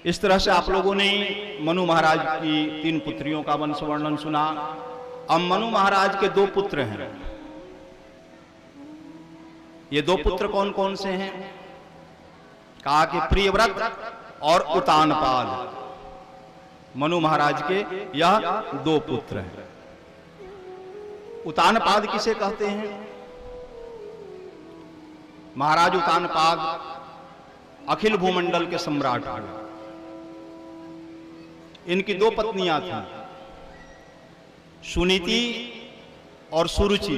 इस तरह से आप लोगों ने मनु महाराज की 3 पुत्रियों का वंश वर्णन सुना। अब मनु महाराज के 2 पुत्र हैं। ये 2 पुत्र कौन कौन से हैं? कहा कि प्रियव्रत और उतानपाद। मनु महाराज के यह 2 पुत्र हैं। उतानपाद किसे कहते हैं? महाराज उतानपाद अखिल भूमंडल के सम्राट हुए। इनकी 2 पत्नियां थीं, सुनीति और सुरुचि,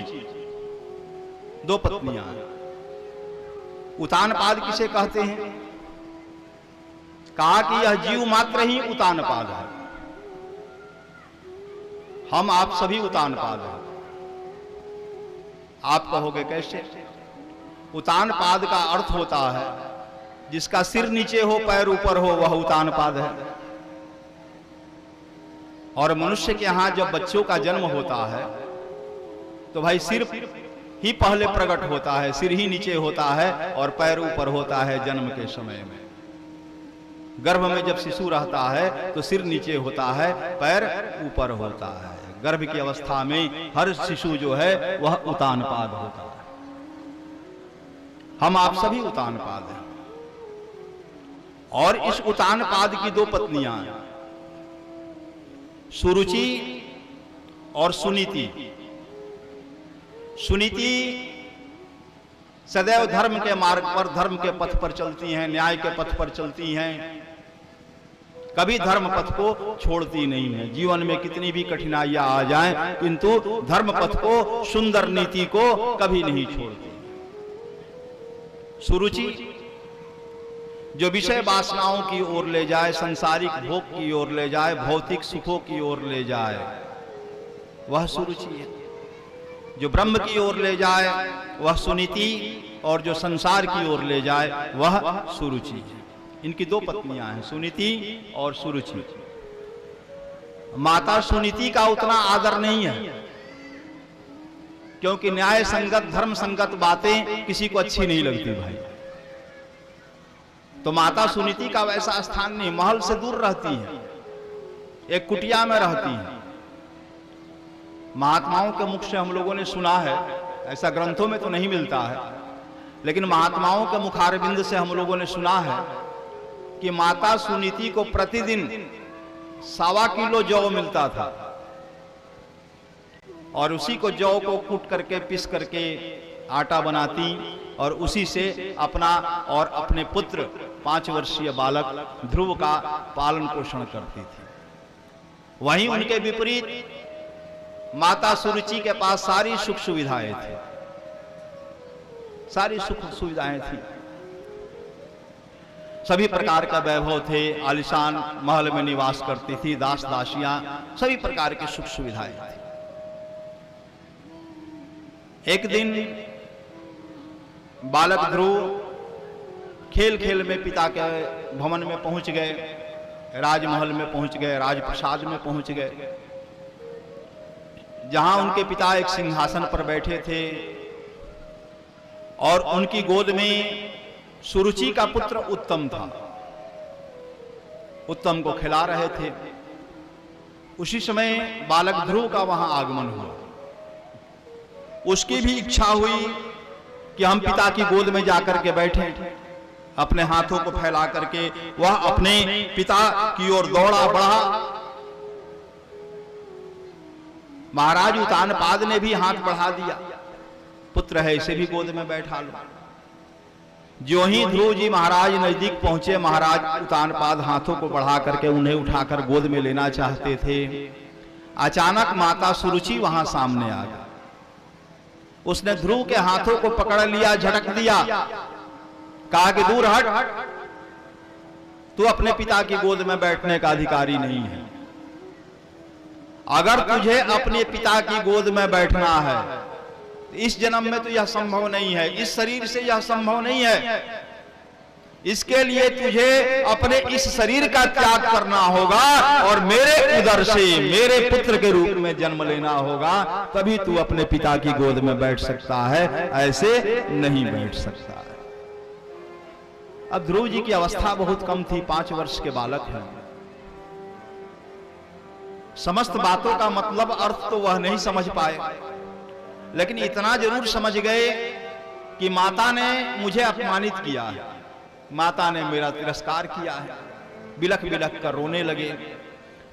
2 पत्नियां हैं। उतानपाद किसे कहते हैं? कहा कि यह जीव मात्र ही उतानपाद है। हम आप सभी उतानपाद हैं। आप कहोगे कैसे? उतानपाद का अर्थ होता है जिसका सिर नीचे हो पैर ऊपर हो, वह उतानपाद है। और मनुष्य के यहां जब बच्चों का जन्म होता है तो भाई सिर ही पहले प्रकट होता है, सिर ही नीचे होता है और पैर ऊपर होता है। जन्म के समय में गर्भ में जब शिशु रहता है तो सिर नीचे होता है, पैर ऊपर होता है। गर्भ की अवस्था में हर शिशु जो है वह उतानपाद होता है। हम आप सभी उतानपाद हैं। और इस उतानपाद की 2 पत्नियां हैं, सुरुचि और सुनीति। सुनीति सदैव धर्म के मार्ग पर, धर्म के पथ पर चलती हैं, न्याय के पथ पर चलती हैं, कभी धर्म पथ को छोड़ती नहीं है। जीवन में कितनी भी कठिनाइयां आ जाएं, किंतु धर्म पथ को, सुंदर नीति को कभी नहीं छोड़ती। सुरुचि जो विषय वासनाओं की ओर ले जाए, संसारिक भोग की ओर ले जाए, भौतिक सुखों की ओर ले जाए, वह सुरुचि है। जो ब्रह्म की ओर ले जाए वह सुनीति, और जो संसार की ओर ले जाए वह सुरुचि है। इनकी 2 पत्नियां हैं, सुनीति और सुरुचि। माता सुनीति का उतना आदर नहीं है, क्योंकि न्याय संगत, धर्म संगत बातें किसी को अच्छी नहीं लगती भाई। तो माता सुनीति का वैसा स्थान नहीं, महल से दूर रहती है, एक कुटिया में रहती है। महात्माओं के मुख से हम लोगों ने सुना है, ऐसा ग्रंथों में तो नहीं मिलता है, लेकिन महात्माओं के मुखारबिंद से हम लोगों ने सुना है कि माता सुनीति को प्रतिदिन 1.25 किलो जौ मिलता था, और उसी को जौ को कूट करके, पीस करके आटा बनाती, और उसी से अपना और अपने पुत्र 5 वर्षीय बालक ध्रुव का पालन पोषण करती थी। वहीं उनके विपरीत माता सुरुचि के पास सारी सुख सुविधाएं थी, सारी सुख सुविधाएं थी, सभी प्रकार का वैभव थे, आलिशान महल में निवास करती थी, दास दासियां, सभी प्रकार की सुख सुविधाएं थी। एक दिन बालक ध्रुव खेल खेल में पिता के भवन में पहुंच गए, राजमहल में पहुंच गए, राजप्रसाद में पहुंच गए, जहां उनके पिता एक सिंहासन पर बैठे थे और उनकी गोद में सुरुचि का पुत्र उत्तम था। उत्तम को खिला रहे थे। उसी समय बालक ध्रुव का वहां आगमन हुआ। उसकी भी इच्छा हुई कि हम पिता की गोद में जाकर के बैठें। अपने हाथों को फैला करके वह अपने पिता की ओर दौड़ा बढ़ा। महाराज उतानपाद ने भी हाथ बढ़ा दिया, पुत्र है इसे भी गोद में बैठा लो। ज्यों ही ध्रुव जी महाराज नजदीक पहुंचे, महाराज उतानपाद हाथों को बढ़ा करके उन्हें उठाकर गोद में लेना चाहते थे। अचानक माता सुरुचि वहां सामने आ गई। उसने ध्रुव के हाथों को पकड़ लिया, झटक दिया, कहा कि दूर हट, तू अपने पिता की गोद में बैठने का अधिकारी नहीं है। अगर तुझे अपने पिता की गोद में बैठना है, इस जन्म में तो यह संभव नहीं है, इस शरीर से यह संभव नहीं है। इसके लिए तुझे अपने इस शरीर का त्याग करना होगा और मेरे उदर से मेरे पुत्र के रूप में जन्म लेना होगा, तभी तू अपने पिता की गोद में बैठ सकता है, ऐसे नहीं बैठ सकता है। अब ध्रुव जी की अवस्था बहुत कम थी, 5 वर्ष के बालक हैं। समस्त बातों का मतलब अर्थ तो वह नहीं समझ पाए, लेकिन इतना जरूर समझ गए कि माता ने मुझे अपमानित किया है, माता ने मेरा तिरस्कार किया है। बिलख बिलख कर रोने लगे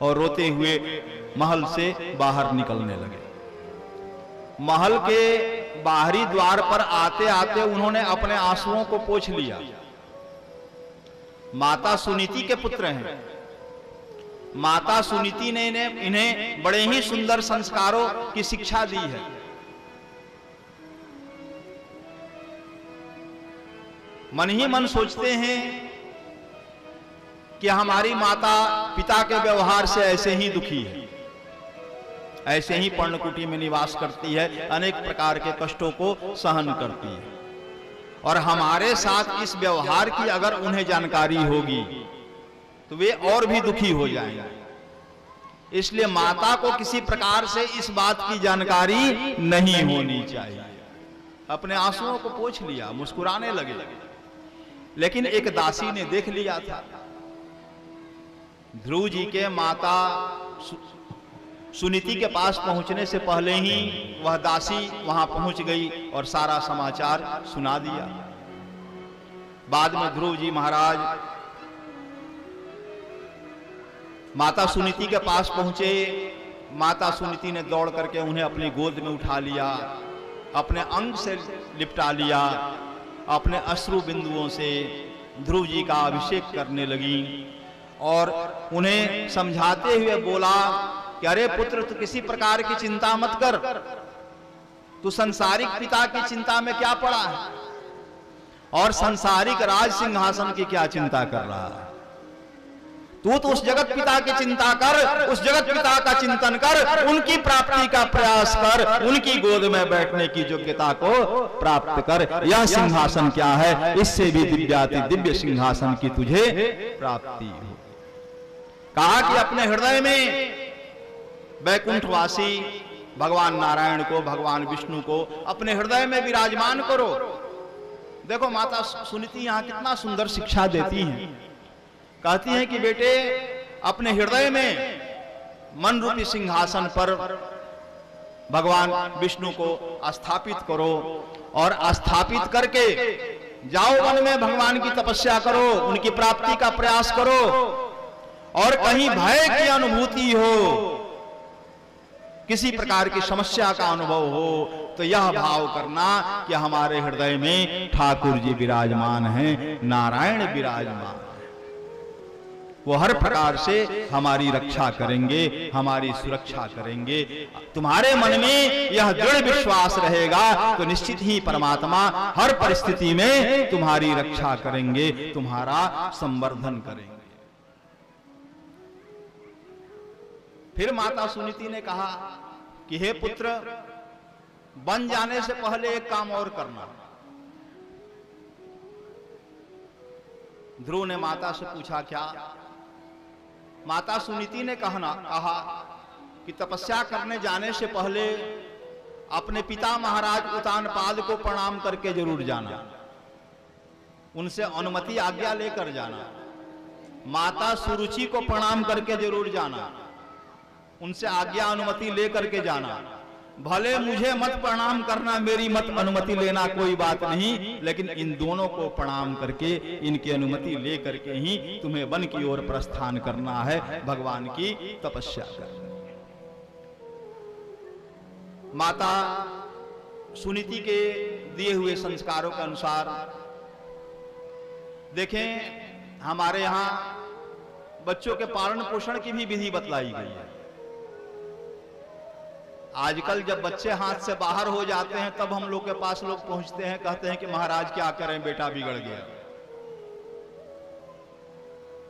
और रोते हुए महल से बाहर निकलने लगे। महल के बाहरी द्वार पर आते आते उन्होंने अपने आंसुओं को पोंछ लिया। माता सुनीति के पुत्र हैं। माता सुनीति ने इन्हें बड़े ही सुंदर संस्कारों की शिक्षा दी है। मन ही मन सोचते हैं कि हमारी माता पिता के व्यवहार से ऐसे ही दुखी है, ऐसे ही पर्णकुटी में निवास करती है, अनेक प्रकार के कष्टों को सहन करती है, और हमारे साथ इस व्यवहार की अगर उन्हें जानकारी होगी तो वे और भी दुखी हो जाएंगे। इसलिए माता को किसी प्रकार से इस बात की जानकारी नहीं होनी चाहिए। अपने आंसुओं को पोंछ लिया, मुस्कुराने लगे। लेकिन एक दासी ने देख लिया था। ध्रुव जी के माता सुनीति के पास पहुंचने से पहले ही वह दासी वहां पहुंच गई और सारा समाचार सुना दिया। बाद में ध्रुव जी महाराज माता सुनीति के पास पहुंचे। माता सुनीति ने दौड़ करके उन्हें अपनी गोद में उठा लिया, अपने अंग से लिपटा लिया, अपने अश्रु बिंदुओं से ध्रुव जी का अभिषेक करने लगी और उन्हें समझाते हुए बोला कि अरे पुत्र, तू किसी प्रकार की चिंता मत कर, तू संसारिक पिता की चिंता में क्या पड़ा है और संसारिक राज सिंहासन की क्या चिंता कर रहा है। तू तो उस जगत पिता की चिंता कर, उस जगत पिता का चिंतन कर, उनकी प्राप्ति का प्रयास कर, उनकी गोद में बैठने की योग्यता को प्राप्त कर। यह सिंहासन क्या है, इससे भी दिव्याति दिव्य सिंहासन की तुझे प्राप्ति हो। कहा कि अपने हृदय में वैकुंठवासी भगवान नारायण को, भगवान विष्णु को अपने हृदय में विराजमान करो। देखो माता सुनीति यहां कितना सुंदर शिक्षा देती हैं। कहती हैं कि बेटे, अपने हृदय में मन रूपी सिंहासन पर भगवान विष्णु को स्थापित करो और स्थापित करके जाओ वन में भगवान की तपस्या करो, उनकी प्राप्ति का प्रयास करो। और कहीं भय की अनुभूति हो, किसी प्रकार की समस्या का अनुभव हो, तो यह भाव करना कि हमारे हृदय में ठाकुर जी विराजमान हैं, नारायण विराजमान। वो हर प्रकार से हमारी रक्षा करेंगे, हमारी सुरक्षा करेंगे। तुम्हारे मन में यह दृढ़ विश्वास रहेगा तो निश्चित ही परमात्मा हर परिस्थिति में तुम्हारी रक्षा करेंगे, तुम्हारा संवर्धन करेंगे। फिर माता सुनीति ने कहा कि हे पुत्र, बन जाने से पहले एक काम और करना। ध्रुव ने माता से पूछा क्या? माता सुनीति ने कहा कि तपस्या करने जाने से पहले अपने पिता महाराज उतानपाद को प्रणाम करके जरूर जाना, उनसे अनुमति आज्ञा लेकर जाना। माता सुरुचि को प्रणाम करके जरूर जाना, उनसे आज्ञा अनुमति लेकर के जाना। भले मुझे मत प्रणाम करना, मेरी मत अनुमति लेना, कोई बात नहीं, लेकिन इन दोनों को प्रणाम करके, इनकी अनुमति लेकर के ही तुम्हें वन की ओर प्रस्थान करना है, भगवान की तपस्या करना। माता सुनीति के दिए हुए संस्कारों के अनुसार देखें, हमारे यहां बच्चों के पालन पोषण की भी विधि बतलाई गई है। आजकल जब बच्चे हाथ से बाहर हो जाते हैं तब हम लोग के पास लोग पहुंचते हैं, कहते हैं कि महाराज क्या करें, बेटा बिगड़ गया।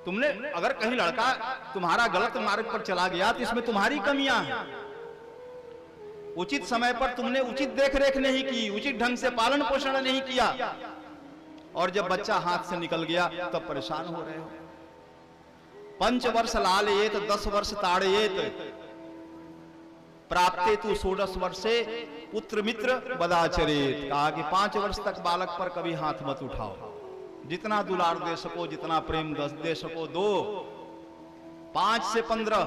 तुमने अगर कहीं लड़का तुम्हारा गलत मार्ग पर चला गया तो इसमें तुम्हारी कमियां हैं। उचित समय पर तुमने उचित देखरेख नहीं की, उचित ढंग से पालन पोषण नहीं किया, और जब बच्चा हाथ से निकल गया तब परेशान हो रहे हो। 5 वर्ष लालयेत 10 वर्ष ताड़येत प्राप्ते तु 16 वर्षे पुत्र मित्र बदाचरेत। कहा कि 5 वर्ष तक बालक पर कभी हाथ मत उठाओ, जितना दुलार दे सको, जितना प्रेम दे सको दो। 5 से 15,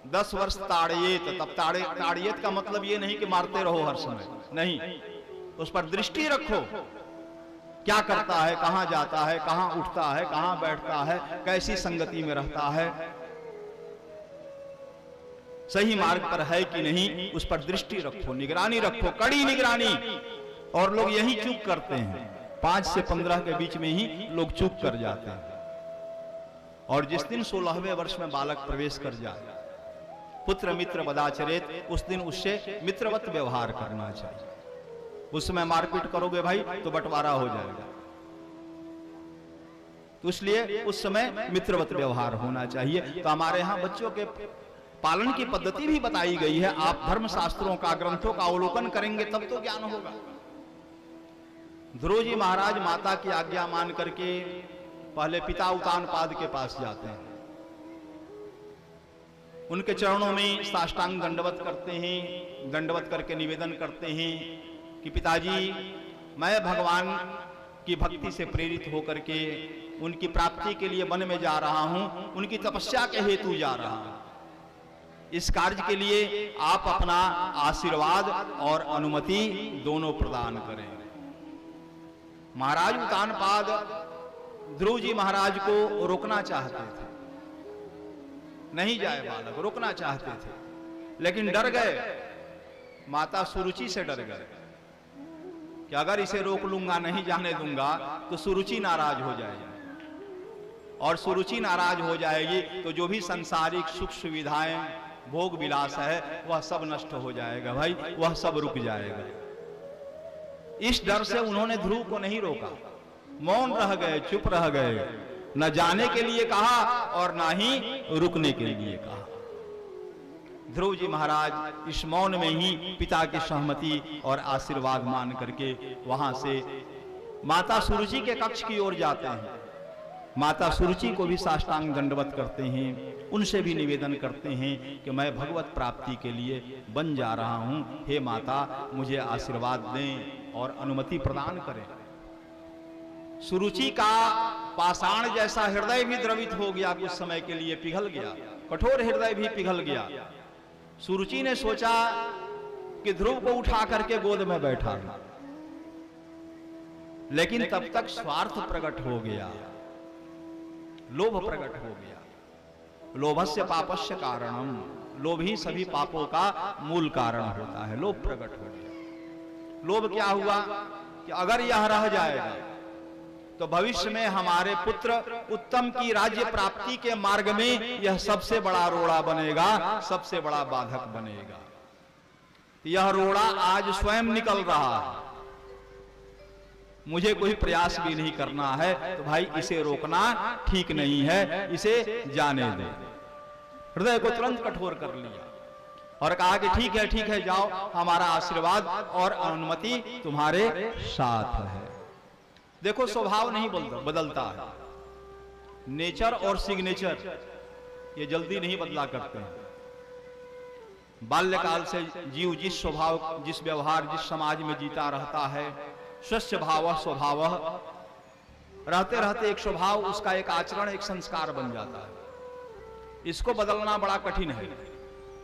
10 वर्ष ताड़ियत। तब ताड़ियत का मतलब ये नहीं कि मारते रहो हर समय, नहीं, उस पर दृष्टि रखो, क्या करता है, कहां जाता है, कहां उठता है, कहां बैठता है, कैसी संगति में रहता है, सही मार्ग पर है कि नहीं, उस पर दृष्टि रखो, निगरानी रखो, कड़ी निगरानी। और लोग यही चूक करते हैं, 5 से 15 के बीच में ही लोग चूक कर जाते हैं। और जिस दिन 16वें वर्ष में बालक प्रवेश कर जाए, पुत्र मित्र वदाचरेत, उस दिन उससे मित्रवत व्यवहार करना चाहिए। उस समय मारपीट करोगे भाई तो बंटवारा हो जाएगा, तो इसलिए उस समय मित्रवत व्यवहार होना चाहिए। तो हमारे यहाँ बच्चों के पालन की पद्धति भी बताई गई है। आप धर्म शास्त्रों का, ग्रंथों का अवलोकन करेंगे तब तो ज्ञान होगा। ध्रुव जी महाराज माता की आज्ञा मान करके पहले पिता उतानपाद के पास जाते हैं, उनके चरणों में साष्टांग दंडवत करते हैं, दंडवत करके निवेदन करते हैं कि पिताजी, मैं भगवान की भक्ति से प्रेरित होकर के उनकी प्राप्ति के लिए वन में जा रहा हूं, उनकी तपस्या के हेतु जा रहा हूं। इस कार्य के लिए आप अपना आशीर्वाद और अनुमति दोनों प्रदान करें। महाराज उतानपाद ध्रुव जी महाराज को रोकना चाहते थे, नहीं जाए बालक, रोकना चाहते थे, लेकिन डर गए, माता सुरुचि से डर गए कि अगर इसे रोक लूंगा, नहीं जाने दूंगा तो सुरुचि नाराज हो जाएगी, और सुरुचि नाराज हो जाएगी तो जो भी सांसारिक सुख सुविधाएं, भोग विलास है, वह सब नष्ट हो जाएगा भाई, वह सब रुक जाएगा। इस डर से उन्होंने ध्रुव को नहीं रोका, मौन रह गए, चुप रह गए, न जाने के लिए कहा और ना ही रुकने के लिए कहा। ध्रुव जी महाराज इस मौन में ही पिता की सहमति और आशीर्वाद मान करके वहां से माता सुरुचि के कक्ष की ओर जाते हैं। माता सुरुचि को भी साष्टांग दंडवत करते हैं, उनसे भी निवेदन करते हैं कि मैं भगवत प्राप्ति के लिए बन जा रहा हूं, हे माता मुझे आशीर्वाद दें और अनुमति प्रदान करें। सुरुचि का पाषाण जैसा हृदय भी द्रवित हो गया, कुछ समय के लिए पिघल गया, कठोर हृदय भी पिघल गया। सुरुचि ने सोचा कि ध्रुव को उठा करके गोद में बैठा, लेकिन तब तक स्वार्थ प्रकट हो गया, लोभ प्रकट हो गया। लोभस्य पापस्य कारणम, लोभ ही सभी पापों का मूल कारण होता है। लोभ प्रकट हो गया। लोभ क्या हुआ कि अगर यह रह जाएगा तो भविष्य में हमारे पुत्र उत्तम की राज्य प्राप्ति के मार्ग में यह सबसे बड़ा रोड़ा बनेगा, सबसे बड़ा बाधक बनेगा। यह रोड़ा आज स्वयं निकल रहा है, मुझे कोई प्रयास भी नहीं करना है, तो भाई इसे रोकना ठीक नहीं है, इसे जाने दे। हृदय को तुरंत कठोर कर लिया और कहा कि ठीक है, जाओ, हमारा आशीर्वाद और अनुमति तुम्हारे साथ है। देखो, स्वभाव नहीं बदलता है, नेचर और सिग्नेचर ये जल्दी नहीं बदला करते हैं। बाल्यकाल से जीव जिस स्वभाव, जिस व्यवहार, जिस समाज में जीता रहता है, स्वस्य भाव स्वभाव, रहते रहते एक स्वभाव, उसका एक आचरण, एक संस्कार बन जाता है। इसको बदलना बड़ा कठिन है।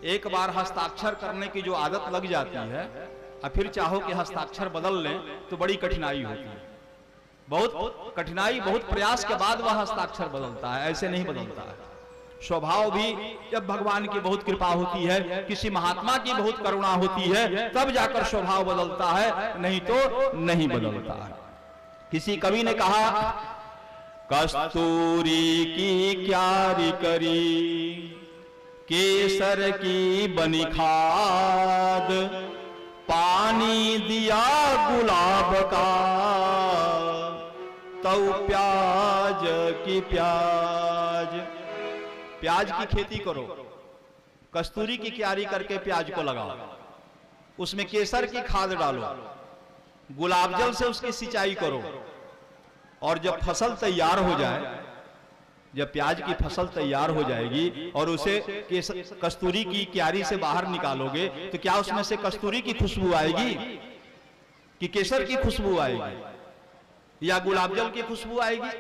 एक बार हस्ताक्षर करने की जो आदत लग जाती है और फिर चाहो कि हस्ताक्षर बदल लें तो बड़ी कठिनाई होती है। बहुत कठिनाई, बहुत प्रयास के बाद वह हस्ताक्षर बदलता है, ऐसे नहीं बदलता है। स्वभाव भी जब भगवान की बहुत कृपा होती है, किसी महात्मा की बहुत करुणा होती है, तब जाकर स्वभाव बदलता है, नहीं तो नहीं बदलता है। किसी कवि ने कहा, कस्तूरी की क्यारी करी, केसर की बनी खाद, पानी दिया गुलाब का, तऊ प्याज की प्याज। प्याज की खेती करो, कस्तूरी की क्यारी करके प्याज को लगाओ, उसमें केसर की खाद डालो, गुलाब जल से उसकी सिंचाई करो, और जब फसल तैयार हो जाए, जब प्याज की फसल तैयार हो जाएगी और उसे कस्तूरी की क्यारी से बाहर निकालोगे तो क्या उसमें से कस्तूरी की खुशबू आएगी कि केसर की खुशबू आएगी? या गुलाब जल की खुशबू आएगी,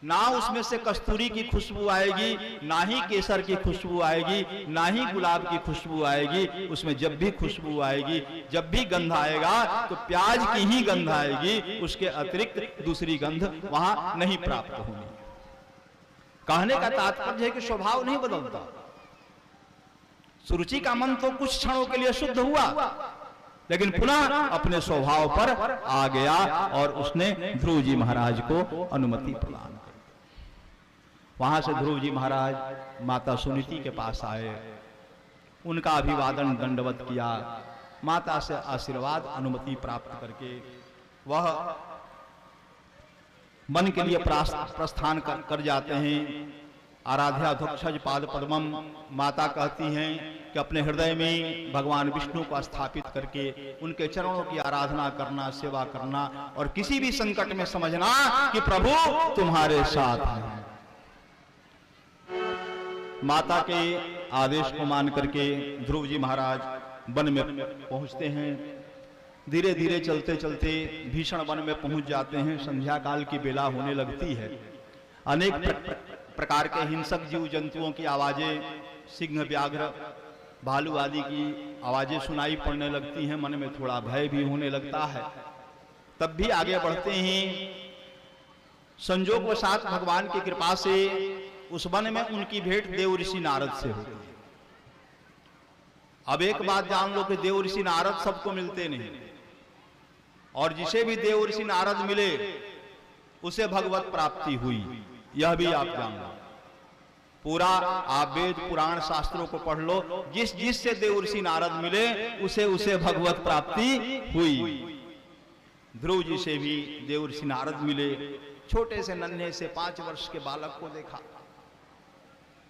ना उसमें से कस्तूरी की खुशबू आएगी, ना ही केसर की खुशबू आएगी, ना ही गुलाब की खुशबू आएगी। उसमें जब भी खुशबू आएगी, जब भी गंध आएगा तो प्याज की ही गंध आएगी, उसके अतिरिक्त दूसरी गंध वहां नहीं प्राप्त होगी। कहने का तात्पर्य है कि स्वभाव नहीं बदलता। सुरुचि का मन तो कुछ क्षणों के लिए शुद्ध हुआ, लेकिन पुनः अपने स्वभाव पर आ गया और उसने ध्रुव जी महाराज को अनुमति प्रदान कर दी। वहां से ध्रुव जी महाराज माता सुनीति के पास आए, उनका अभिवादन दंडवत किया, माता से आशीर्वाद अनुमति प्राप्त करके वह मन के लिए प्रस्थान कर जाते हैं। आराध्याध्यक्षज पाद पद्मम, माता कहती हैं कि अपने हृदय में भगवान विष्णु को स्थापित करके उनके चरणों की आराधना करना, सेवा करना, और किसी भी संकट में समझना कि प्रभु तुम्हारे साथ हैं। माता के आदेश को मान करके ध्रुव जी महाराज वन में पहुंचते हैं। धीरे धीरे चलते चलते भीषण वन में पहुंच जाते हैं। संध्या काल की बेला होने लगती है। अनेक प्रकार के हिंसक जीव जंतुओं की आवाजें, सिंह, व्याघ्र, भालू आदि की आवाजें सुनाई पड़ने लगती हैं। मन में थोड़ा भय भी होने लगता है। तब भी आगे बढ़ते हैं। संजोगवशात भगवान की कृपा से उस वन में उनकी भेंट देव ऋषि नारद से होती है। अब एक बात जान लो कि देव ऋषि नारद सबको मिलते नहीं, और जिसे भी देव ऋषि नारद मिले उसे भगवत प्राप्ति हुई, यह भी आप जान लो। पूरा आप वेद पुराण शास्त्रों को पढ़ लो, जिस जिस से देव ऋषि नारद मिले उसे उसे भगवत प्राप्ति हुई। ध्रुव जी से भी देव ऋषि नारद मिले। छोटे से नन्हे से 5 वर्ष के बालक को देखा,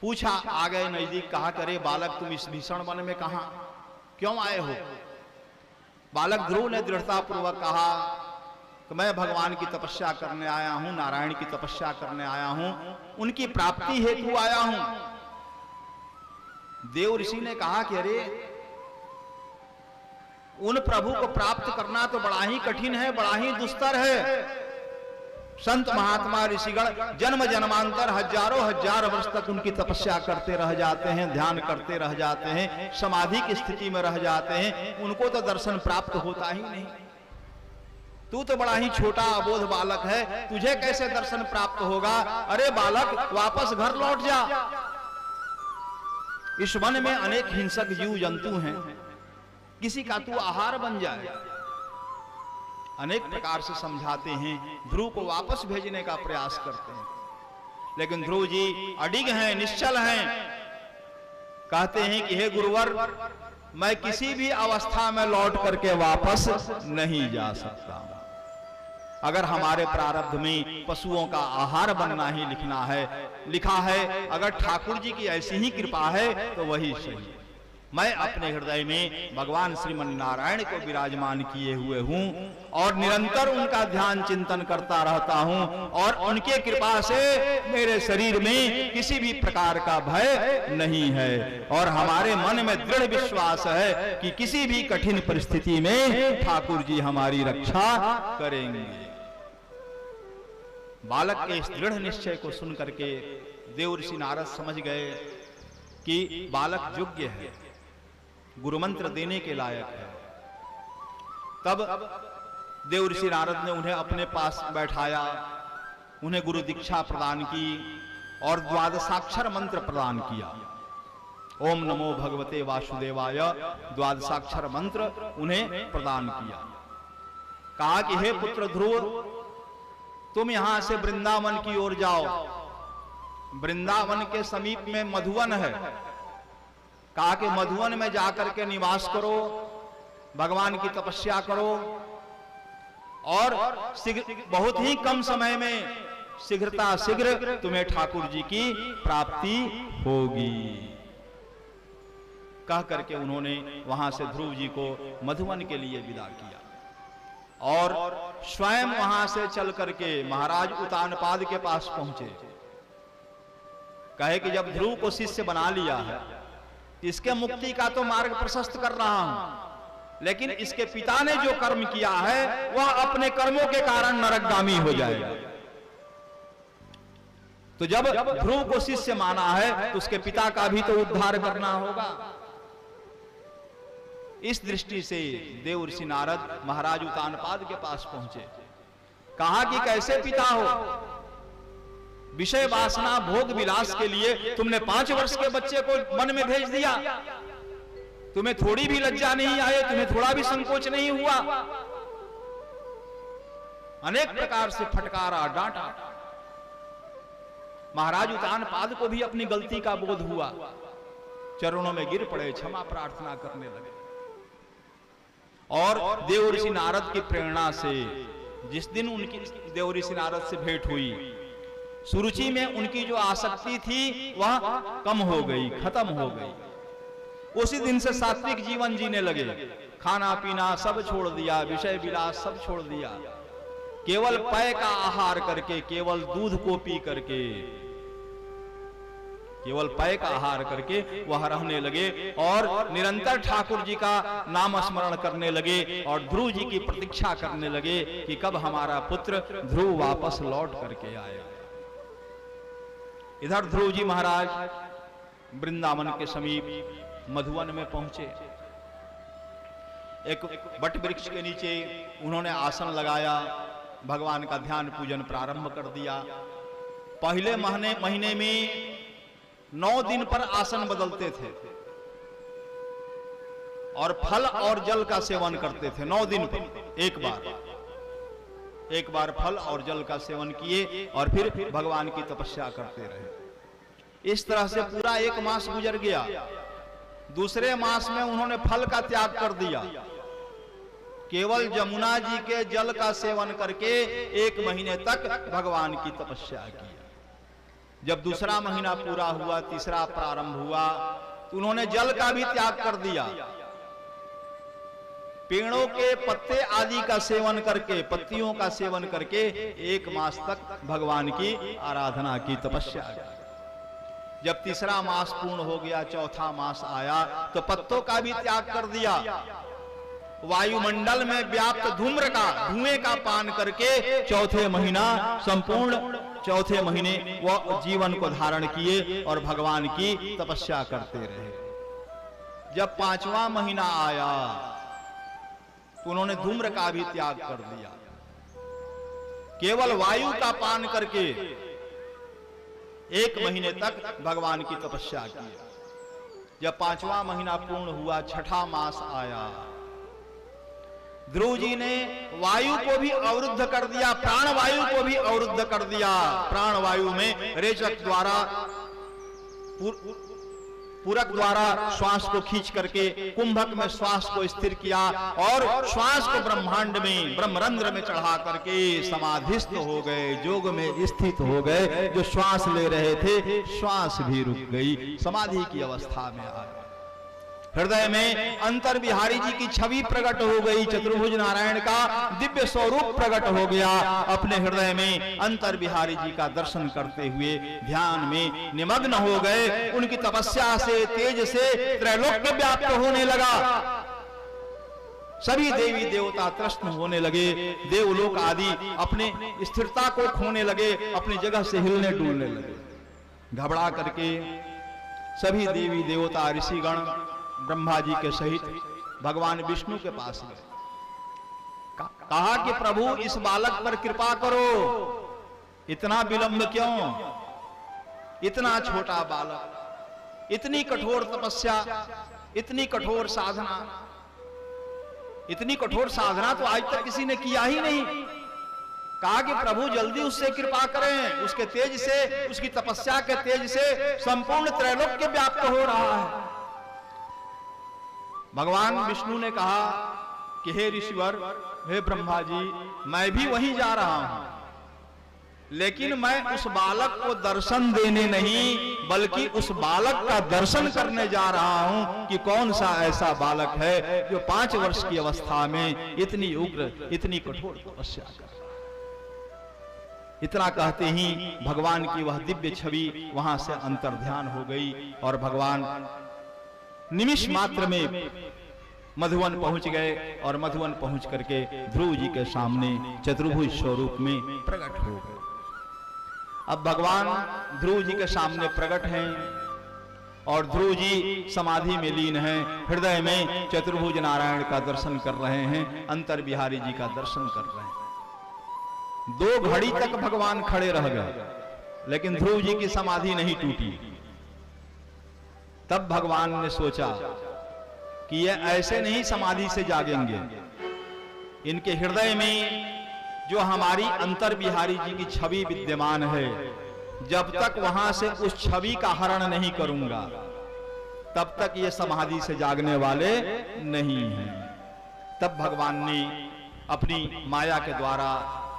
पूछा, आ गए नजदीक, कहा करे बालक तुम इस भीषण वन में कहां क्यों आए हो? बालक ध्रुव ने दृढ़ता पूर्वक कहा कि मैं भगवान की तपस्या करने आया हूं, नारायण की तपस्या करने आया हूं, उनकी प्राप्ति हेतु आया हूं। देव ऋषि ने कहा कि अरे उन प्रभु को प्राप्त करना तो बड़ा ही कठिन है, बड़ा ही दुस्तर है। संत महात्मा ऋषिगण जन्म जन्मांतर हजारों हजार वर्ष तक उनकी तपस्या करते रह जाते हैं, ध्यान करते रह जाते हैं, समाधि की स्थिति में रह जाते हैं, उनको तो दर्शन प्राप्त होता ही नहीं। तू तो बड़ा ही छोटा अबोध बालक है, तुझे कैसे दर्शन प्राप्त होगा? अरे बालक वापस घर लौट जा। इस वन में अनेक हिंसक जीव जंतु हैं, किसी का तू आहार बन जाए। अनेक प्रकार से समझाते हैं, ध्रुव को वापस भेजने का प्रयास करते हैं, लेकिन ध्रुव जी अडिग हैं, निश्चल हैं। कहते हैं कि हे गुरुवर, मैं किसी भी अवस्था में लौट करके वापस नहीं जा सकता। अगर हमारे प्रारब्ध में पशुओं का आहार बनना ही लिखा है, अगर ठाकुर जी की ऐसी ही कृपा है तो वही सही। मैं अपने हृदय में भगवान श्रीमन नारायण को विराजमान किए हुए हूं और निरंतर उनका ध्यान चिंतन करता रहता हूं, और उनके कृपा से मेरे शरीर में किसी भी प्रकार का भय नहीं है, और हमारे मन में दृढ़ विश्वास है कि किसी भी कठिन परिस्थिति में ठाकुर जी हमारी रक्षा करेंगे। बालक के इस दृढ़ निश्चय को सुन करके देव ऋषि नारद समझ गए कि बालक योग्य है, गुरु मंत्र देने के लायक है। तब देव ऋषि नारद ने उन्हें अपने पास बैठाया, उन्हें गुरु दीक्षा प्रदान की और द्वादशाक्षर मंत्र प्रदान किया। ओम नमो भगवते वासुदेवाय द्वादशाक्षर मंत्र उन्हें प्रदान किया। कहा कि हे पुत्र ध्रुव, तुम यहां से वृंदावन की ओर जाओ। वृंदावन के समीप में मधुवन है। कहा कि मधुवन में जाकर के निवास करो, भगवान की तपस्या करो, और बहुत ही कम समय में शीघ्र तुम्हें ठाकुर जी की प्राप्ति होगी। कह करके उन्होंने वहां से ध्रुव जी को मधुवन के लिए विदा किया, और स्वयं वहां से चल करके महाराज उतानपाद के पास पहुंचे। कहे कि जब ध्रुव को शिष्य बना लिया है, इसके मुक्ति का तो मार्ग प्रशस्त कर रहा हूं, लेकिन इसके पिता ने जो कर्म किया है वह अपने कर्मों के कारण नरकगामी हो जाएगा। तो जब ध्रुव को शिष्य माना है तो उसके पिता का भी तो उद्धार करना होगा। इस दृष्टि से देव ऋषि नारद महाराज उतानपाद के पास पहुंचे। कहा कि कैसे पिता हो, विषय वासना भोग विलास के लिए तुमने 5 वर्ष के बच्चे को वन में भेज दिया, तुम्हें थोड़ी भी लज्जा नहीं आई, तुम्हें थोड़ा भी संकोच नहीं हुआ। अनेक प्रकार से फटकारा, डांटा। महाराज उतानपाद को भी अपनी गलती का बोध हुआ, चरणों में गिर पड़े, क्षमा प्रार्थना करने लगे। और देव ऋषि नारद की प्रेरणा से जिस दिन उनकी देव ऋषि नारद से भेंट हुई, सुरुचि में उनकी जो आसक्ति थी वह कम हो गई, खत्म हो गई। उसी दिन से सात्विक जीवन जीने लगे, खाना पीना सब छोड़ दिया, विषय विलास सब छोड़ दिया, केवल पेय का आहार करके, केवल दूध को पी करके, केवल पेय का आहार करके वह रहने लगे और निरंतर ठाकुर जी का नाम स्मरण करने लगे और ध्रुव जी की प्रतीक्षा करने लगे कि कब हमारा पुत्र ध्रुव वापस लौट करके आए। इधर ध्रुव जी महाराज वृंदावन के समीप मधुवन में पहुंचे। एक बट वृक्ष के नीचे उन्होंने आसन लगाया, भगवान का ध्यान पूजन प्रारंभ कर दिया। पहले महीने में 9 दिन पर आसन बदलते थे और फल और जल का सेवन करते थे। 9 दिन पर एक बार फल और जल का सेवन किए और फिर भगवान की तपस्या करते रहे। इस तरह से पूरा 1 मास गुजर गया। दूसरे मास में उन्होंने फल का त्याग कर दिया, केवल जमुना जी के जल का सेवन करके 1 महीने तक भगवान की तपस्या की। जब दूसरा महीना पूरा हुआ, तीसरा प्रारंभ हुआ, तो उन्होंने जल का भी त्याग कर दिया। पेड़ों के पत्ते आदि का सेवन करके, पत्तियों का सेवन करके 1 मास तक भगवान की आराधना की, तपस्या की। जब तीसरा मास पूर्ण हो गया, चौथा मास आया, तो पत्तों का भी त्याग कर दिया। वायुमंडल में व्याप्त धुएं का पान करके चौथे महीने वह जीवन को धारण किए और भगवान की तपस्या करते रहे। जब 5वां महीना आया तो उन्होंने धूम्र का भी त्याग कर दिया, केवल वायु का पान करके 1 महीने तक भगवान की तपस्या की। जब 5वां महीना पूर्ण हुआ, 6ठा मास आया, ध्रुव जी ने वायु को भी अवरुद्ध कर दिया, प्राण वायु को भी अवरुद्ध कर दिया। प्राण वायु में रेचक द्वारा, पूरक द्वारा श्वास को खींच करके कुंभक में श्वास को स्थिर किया और श्वास को ब्रह्मांड में, ब्रह्मरंध्र में चढ़ा करके समाधिस्थ हो गए, योग में स्थित हो गए। जो श्वास ले रहे थे, श्वास भी रुक गई, समाधि की अवस्था में आ गए। हृदय में अंतर बिहारी जी की छवि प्रकट हो गई, चतुर्भुज नारायण का दिव्य स्वरूप प्रकट हो गया। अपने हृदय में अंतर बिहारी जी का दर्शन करते हुए ध्यान में निमग्न हो गए। उनकी तपस्या से, तेज से त्रैलोक्य व्याप्त होने लगा। सभी देवी देवता त्रस्त होने लगे, देवलोक आदि अपने स्थिरता को खोने लगे, अपनी जगह से हिलने डुलने लगे। घबरा करके सभी देवी देवता ऋषिगण ब्रह्मा जी के सहित भगवान विष्णु के पास गए। कहा कि प्रभु इस बालक पर कृपा करो, इतना विलंब क्यों? इतना छोटा बालक, इतनी कठोर तपस्या, इतनी कठोर साधना, इतनी कठोर साधना तो आज तक किसी ने किया ही नहीं। कहा कि प्रभु जल्दी उससे कृपा करें, उसके तेज से, उसकी तपस्या के तेज से संपूर्ण त्रैलोक्य व्याप्त हो रहा है। भगवान विष्णु ने कहा कि हे ऋषिवर, हे ब्रह्मा जी, मैं भी वहीं जा रहा हूं, लेकिन मैं उस बालक को दर्शन देने नहीं, बल्कि उस बालक का दर्शन करने जा रहा हूं कि कौन सा ऐसा बालक है जो 5 वर्ष की अवस्था में इतनी उग्र, इतनी कठोर तपस्या कर रहा है। इतना कहते ही भगवान की वह दिव्य छवि वहां से अंतर्ध्यान हो गई और भगवान निमिष मात्र में मधुवन पहुंच गए और मधुवन पहुंच करके ध्रुव जी के सामने चतुर्भुज स्वरूप में प्रकट हो गए। अब भगवान ध्रुव जी के सामने प्रकट हैं और ध्रुव जी समाधि में लीन हैं, हृदय में चतुर्भुज नारायण का दर्शन कर रहे हैं, अंतर बिहारी जी का दर्शन कर रहे हैं। 2 घड़ी तक भगवान खड़े रह गए, लेकिन ध्रुव जी की समाधि नहीं टूटी। तब भगवान ने सोचा कि ये ऐसे नहीं समाधि से जागेंगे, इनके हृदय में जो हमारी अंतर बिहारी जी की छवि विद्यमान है, जब तक वहां से उस छवि का हरण नहीं करूंगा तब तक ये समाधि से जागने वाले नहीं हैं। तब भगवान ने अपनी माया के द्वारा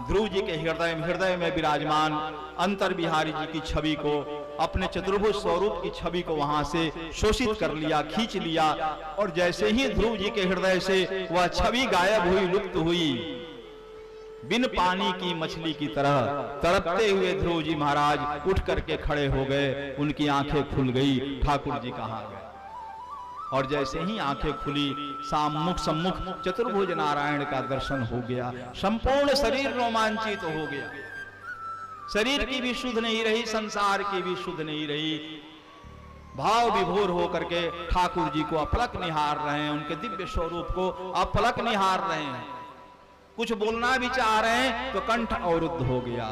ध्रुव जी के हृदय में विराजमान अंतर बिहारी जी की छवि को, अपने चतुर्भुज स्वरूप की छवि को वहां से शोषित कर लिया, खींच लिया। और जैसे ही ध्रुव जी के हृदय से वह छवि गायब हुई, लुप्त हुई, बिन पानी की मछली की तरह तड़पते हुए ध्रुव जी महाराज उठ करके खड़े हो गए। उनकी आंखें खुल गई, ठाकुर जी कहाँ गए? और जैसे ही आंखें खुली, सम्मुख चतुर्भुज नारायण का दर्शन हो गया। संपूर्ण शरीर रोमांचित हो गया। शरीर की भी शुद्ध नहीं रही, संसार की भी शुद्ध नहीं रही। भाव विभोर होकर के ठाकुर जी को अपलक निहार रहे हैं, उनके दिव्य स्वरूप को अपलक निहार रहे हैं। कुछ बोलना भी चाह रहे हैं तो कंठ अवरुद्ध हो गया।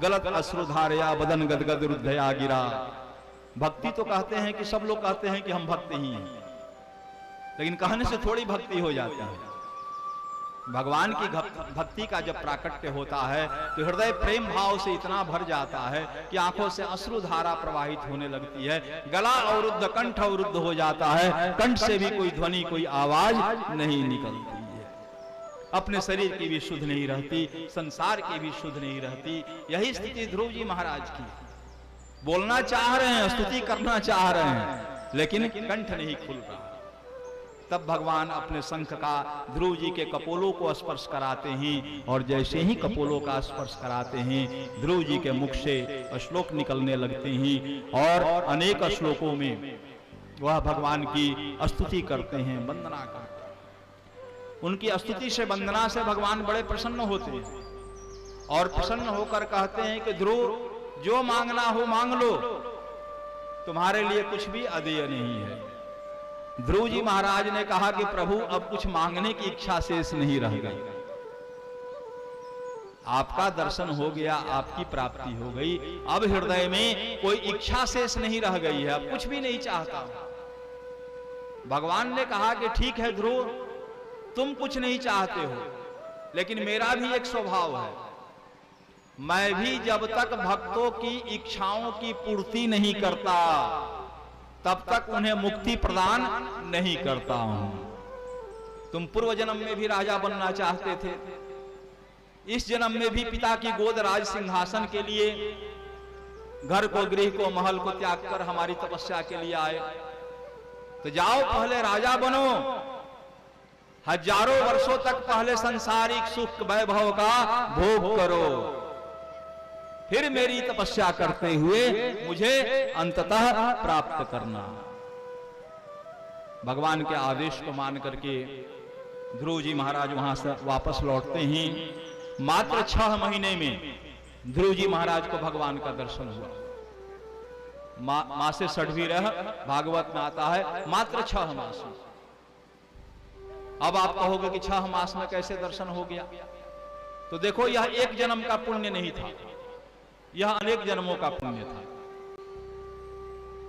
गलत अश्रुधारया बदन गदगद रुद्धया गिरा। भक्ति तो कहते हैं कि सब लोग कहते हैं कि हम भक्त ही हैं, लेकिन कहने से थोड़ी भक्ति हो जाती है। भगवान की भक्ति का जब प्राकट्य होता है तो हृदय प्रेम भाव से इतना भर जाता है कि आंखों से अश्रुधारा प्रवाहित होने लगती है। गला अवरुद्ध, कंठ अवरुद्ध हो जाता है। कंठ से भी कोई ध्वनि, कोई आवाज नहीं निकलती है। अपने शरीर की भी शुद्ध नहीं रहती, संसार की भी शुद्ध नहीं रहती। यही स्थिति ध्रुव जी महाराज की। बोलना चाह रहे हैं, स्तुति करना चाह रहे हैं, लेकिन कंठ नहीं खुल रहा। तब भगवान अपने शंख का ध्रुव जी के कपोलों को स्पर्श कराते हैं, और जैसे ही कपोलों का स्पर्श कराते हैं, ध्रुव जी के मुख से श्लोक निकलने लगते हैं। और अनेक श्लोकों में वह भगवान की स्तुति करते हैं, वंदना करते हैं। उनकी स्तुति से, वंदना से भगवान बड़े प्रसन्न होते हैं और प्रसन्न होकर कहते हैं कि ध्रुव, जो मांगना हो मांग लो, तुम्हारे लिए कुछ भी अदेय नहीं है। ध्रुव जी महाराज ने कहा कि प्रभु, अब कुछ मांगने की इच्छा शेष नहीं रह गई। आपका दर्शन हो गया, आपकी प्राप्ति हो गई। अब हृदय में कोई इच्छा शेष नहीं रह गई है, अब कुछ भी नहीं चाहता। भगवान ने कहा कि ठीक है ध्रुव, तुम कुछ नहीं चाहते हो, लेकिन मेरा भी एक स्वभाव है। मैं भी जब तक भक्तों की इच्छाओं की पूर्ति नहीं करता, तब तक उन्हें मुक्ति प्रदान नहीं करता हूं। तुम पूर्व जन्म में भी राजा बनना चाहते थे, इस जन्म में भी पिता की गोद राज सिंहासन के लिए घर को, गृह को, महल को त्याग कर हमारी तपस्या के लिए आए। तो जाओ, पहले राजा बनो, हजारों वर्षों तक पहले संसारिक सुख वैभव का भोग करो, फिर मेरी तपस्या करते हुए मुझे अंततः प्राप्त करना। भगवान के आदेश को मान करके ध्रुव जी महाराज वहां से वापस लौटते हैं। मात्र 6 महीने में ध्रुव जी महाराज को भगवान का दर्शन हुआ। मां से 6वीं रह भागवत में आता है, मात्र 6 मास। अब आप कहोगे कि 6 मास में कैसे दर्शन हो गया? तो देखो, यह एक जन्म का पुण्य नहीं था, यह अनेक जन्मों का पुण्य था।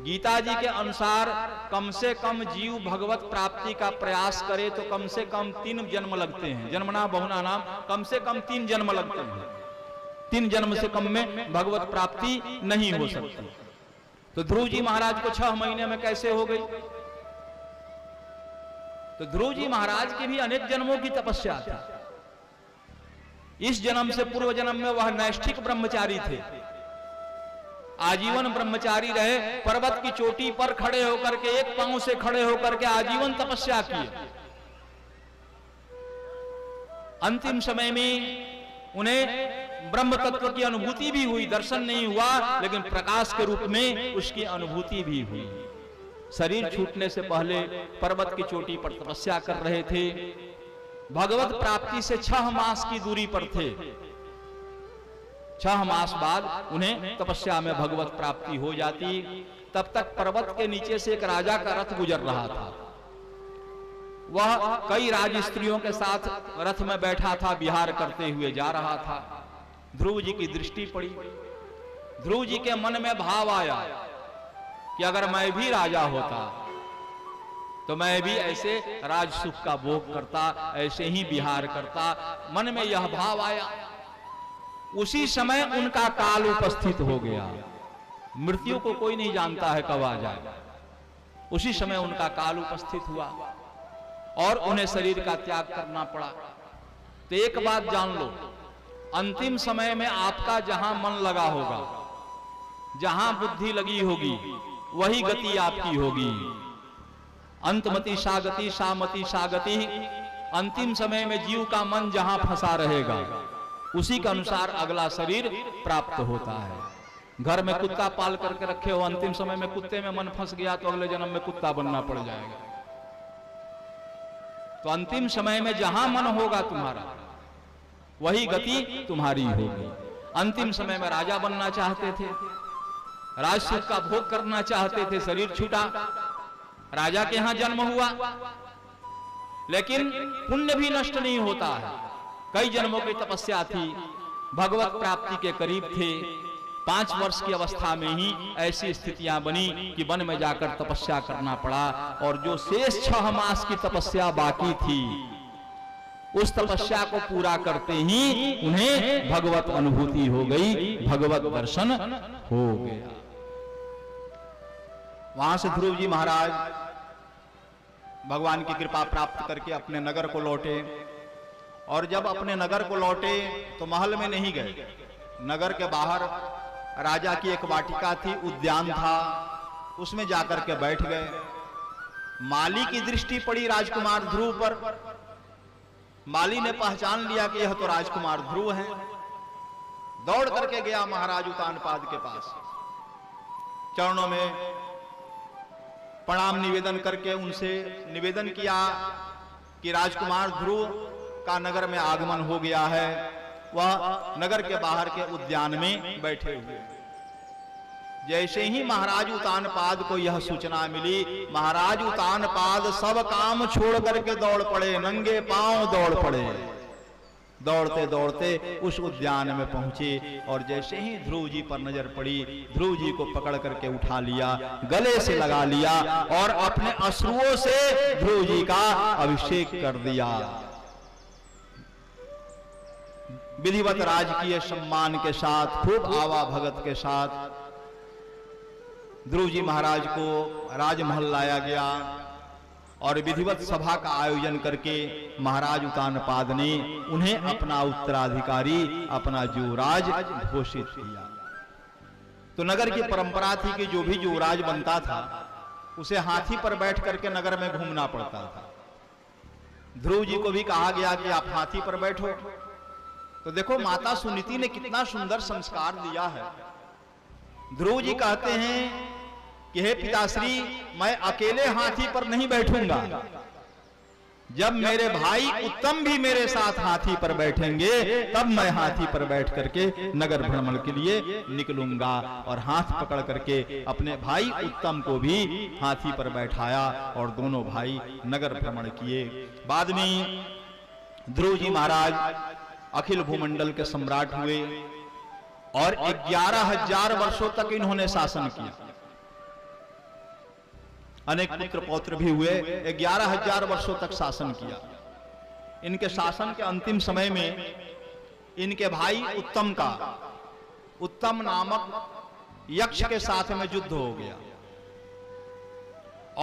गीता जी के अनुसार कम से कम जीव भगवत प्राप्ति का प्रयास करे तो कम से कम 3 जन्म लगते हैं। जन्मना बहुना नाम, कम से कम 3 जन्म लगते हैं। 3 जन्म से कम में भगवत प्राप्ति नहीं हो सकती। तो ध्रुव जी महाराज को 6 महीने में कैसे हो गई? तो ध्रुव जी महाराज की भी अनेक जन्मों की तपस्या थी। इस जन्म से पूर्व जन्म में वह नैष्ठिक ब्रह्मचारी थे, आजीवन ब्रह्मचारी रहे। पर्वत की चोटी पर खड़े होकर के, एक पांव से खड़े होकर के आजीवन तपस्या की। अंतिम समय में उन्हें ब्रह्म तत्व की अनुभूति भी हुई, दर्शन नहीं हुआ, लेकिन प्रकाश के रूप में उसकी अनुभूति भी हुई। शरीर छूटने से पहले पर्वत की चोटी पर तपस्या कर रहे थे। भगवत प्राप्ति से 6 मास की दूरी पर थे। 6 मास बाद उन्हें तपस्या में भगवत प्राप्ति हो जाती। तब तक पर्वत के नीचे से एक राजा का रथ गुजर रहा था। वह कई राज स्त्रियों के साथ रथ में बैठा था, विहार करते हुए जा रहा था। ध्रुव जी की दृष्टि पड़ी। ध्रुव जी के मन में भाव आया कि अगर मैं भी राजा होता तो मैं भी ऐसे राज सुख का भोग करता, ऐसे ही विहार करता। मन में यह भाव आया। उसी समय उनका काल उपस्थित हो गया। मृत्यु को कोई नहीं जानता है कब आ जाए। उसी समय उनका काल उपस्थित हुआ और उन्हें शरीर का त्याग करना पड़ा। तो एक बात जान लो, अंतिम समय में आपका जहां मन लगा होगा, जहां बुद्धि लगी होगी, वही गति आपकी होगी। अंतमति सागति सामति सागति। अंतिम समय में जीव का मन जहां फंसा रहेगा, उसी के अनुसार अगला शरीर प्राप्त होता है। घर में कुत्ता पाल करके रखे हो, अंतिम समय में कुत्ते में मन फंस गया तो अगले जन्म में कुत्ता बनना पड़ जाएगा। तो अंतिम समय में जहां मन होगा तुम्हारा, वही गति तुम्हारी होगी। अंतिम समय में राजा बनना चाहते थे, राजसुख का भोग करना चाहते थे, शरीर छूटा, राजा के यहां जन्म हुआ। लेकिन पुण्य भी नष्ट नहीं होता है। कई जन्मों की तपस्या थी, भगवत प्राप्ति के करीब थे। 5 वर्ष की अवस्था में ही ऐसी स्थितियां बनी कि वन में जाकर तपस्या करना पड़ा। और जो शेष 6 मास की तपस्या बाकी थी, उस तपस्या को पूरा करते ही उन्हें भगवत अनुभूति हो गई, भगवत दर्शन हो गया। वहां से ध्रुव जी महाराज भगवान की कृपा प्राप्त करके अपने नगर को लौटे। और जब अपने नगर को लौटे तो महल में नहीं गए। नगर के बाहर राजा की एक वाटिका थी, उद्यान था, उसमें जाकर के बैठ गए। माली की दृष्टि पड़ी राजकुमार ध्रुव पर। माली ने पहचान लिया कि यह तो राजकुमार ध्रुव हैं। दौड़ करके गया महाराज उतानपाद के पास, चरणों में प्रणाम निवेदन करके उनसे निवेदन किया कि राजकुमार ध्रुव का नगर में आगमन हो गया है। वह नगर के बाहर के उद्यान में बैठे हुए। जैसे ही महाराज उतानपाद को यह सूचना मिली, महाराज उतानपाद सब काम छोड़ करके दौड़ पड़े, नंगे पांव दौड़ पड़े। दौड़ते दौड़ते उस उद्यान में पहुंचे और जैसे ही ध्रुव जी पर नजर पड़ी, ध्रुव जी को पकड़ करके उठा लिया, गले से लगा लिया और अपने अश्रुओं से ध्रुव जी का अभिषेक कर दिया। विधिवत राजकीय सम्मान के साथ, खूब आवा भगत के साथ ध्रुव जी महाराज को राजमहल लाया गया और विधिवत सभा का आयोजन करके महाराज उतानपाद ने उन्हें अपना उत्तराधिकारी, अपना युवराज घोषित किया। तो नगर की परंपरा थी कि जो भी युवराज बनता था उसे हाथी पर बैठ करके नगर में घूमना पड़ता था। ध्रुव जी को भी कहा गया कि आप हाथी पर बैठो। तो देखो माता सुनीति ने कितना सुंदर संस्कार दिया है। ध्रुव जी कहते हैं कि हे पिताश्री, मैं अकेले हाथी पर नहीं बैठूंगा। जब मेरे भाई उत्तम भी मेरे साथ हाथी पर बैठेंगे, तब मैं हाथी पर बैठ करके नगर भ्रमण के लिए निकलूंगा। और हाथ पकड़ करके अपने भाई उत्तम को भी हाथी पर बैठाया और दोनों भाई नगर भ्रमण किए। बाद में ध्रुव जी महाराज अखिल भूमंडल के सम्राट हुए और 11,000 वर्षों तक इन्होंने शासन किया। अनेक पुत्र पौत्र भी हुए, 11,000 वर्षों तक शासन किया। इनके शासन के अंतिम समय में इनके भाई उत्तम का, उत्तम नामक यक्ष के साथ में युद्ध हो गया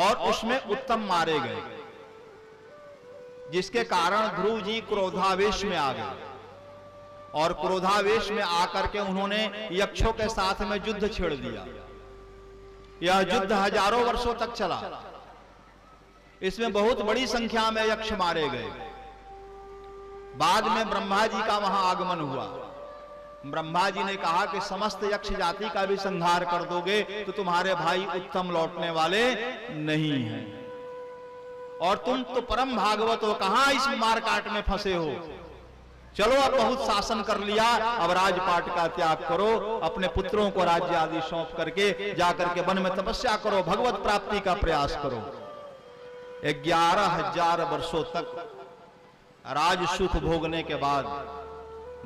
और उसमें उत्तम मारे गए, जिसके कारण ध्रुव जी क्रोधावेश में आ गए और क्रोधावेश में आकर के उन्होंने यक्षों के साथ में युद्ध छेड़ दिया। यह युद्ध हजारों वर्षों तक चला। इसमें बहुत बड़ी संख्या में यक्ष मारे गए। बाद में ब्रह्मा जी का वहां आगमन हुआ। ब्रह्मा जी ने कहा कि समस्त यक्ष जाति का भी संहार कर दोगे तो तुम्हारे भाई उत्तम लौटने वाले नहीं हैं, और तुम तो परम भागवत हो, कहां इस मारकाट में फंसे हो। चलो अब बहुत शासन कर लिया, अब राजपाट का त्याग करो, अपने पुत्रों को राज्य आदि सौंप करके जाकर के वन में तपस्या करो, भगवत प्राप्ति का प्रयास करो। 11,000 वर्षों तक राज सुख भोगने के बाद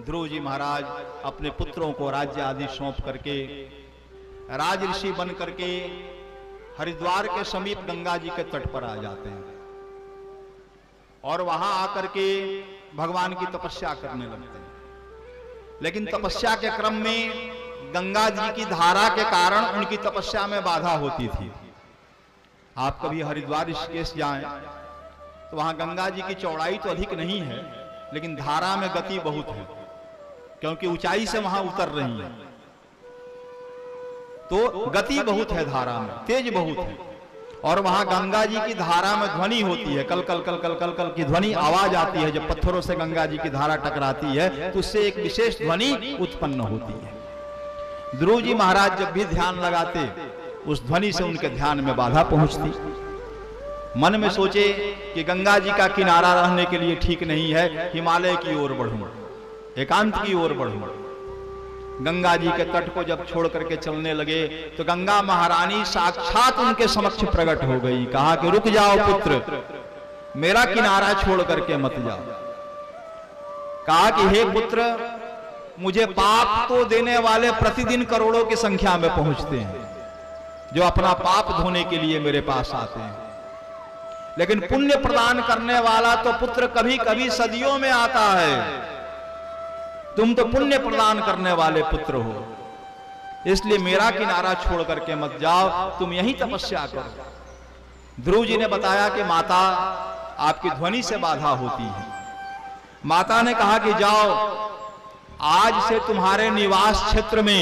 ध्रुव जी महाराज अपने पुत्रों को राज्य आदि सौंप करके राज ऋषि बन करके हरिद्वार के समीप गंगा जी के तट पर आ जाते हैं और वहां आकर के भगवान की तपस्या करने लगते हैं। लेकिन तपस्या के क्रम में गंगा जी की धारा के कारण उनकी तपस्या में बाधा होती थी। आप कभी हरिद्वार ऋषिकेश जाएं तो वहां गंगा जी की चौड़ाई तो अधिक नहीं है, लेकिन धारा में गति बहुत है, क्योंकि ऊंचाई से वहां उतर रही है, तो गति बहुत है, धारा में तेज बहुत है। और वहां गंगा जी की धारा में ध्वनि होती है, कल कल कल कल कल कल की ध्वनि आवाज आती है। जब पत्थरों से गंगा जी की धारा टकराती है तो उससे एक विशेष ध्वनि उत्पन्न होती है। ध्रुव जी महाराज जब भी ध्यान लगाते उस ध्वनि से उनके ध्यान में बाधा पहुंचती। मन में सोचे कि गंगा जी का किनारा रहने के लिए ठीक नहीं है, हिमालय की ओर बढ़ूं, एकांत की ओर बढ़ूं। गंगा जी के तट को जब छोड़ करके चलने लगे तो गंगा महारानी साक्षात उनके समक्ष प्रकट हो गई। कहा कि रुक जाओ पुत्र, मेरा किनारा छोड़ करके मत जाओ। कहा कि हे पुत्र, मुझे पाप तो देने वाले प्रतिदिन करोड़ों की संख्या में पहुंचते हैं जो अपना पाप धोने के लिए मेरे पास आते हैं, लेकिन पुण्य प्रदान करने वाला तो पुत्र कभी कभी सदियों में आता है। तुम तो पुण्य प्रदान करने वाले पुत्र हो, इसलिए मेरा किनारा छोड़ करके मत जाओ, तुम यहीं तपस्या करो। ध्रुव जी ने बताया कि माता, आपकी ध्वनि से बाधा होती है। माता ने कहा कि जाओ, आज से तुम्हारे निवास क्षेत्र में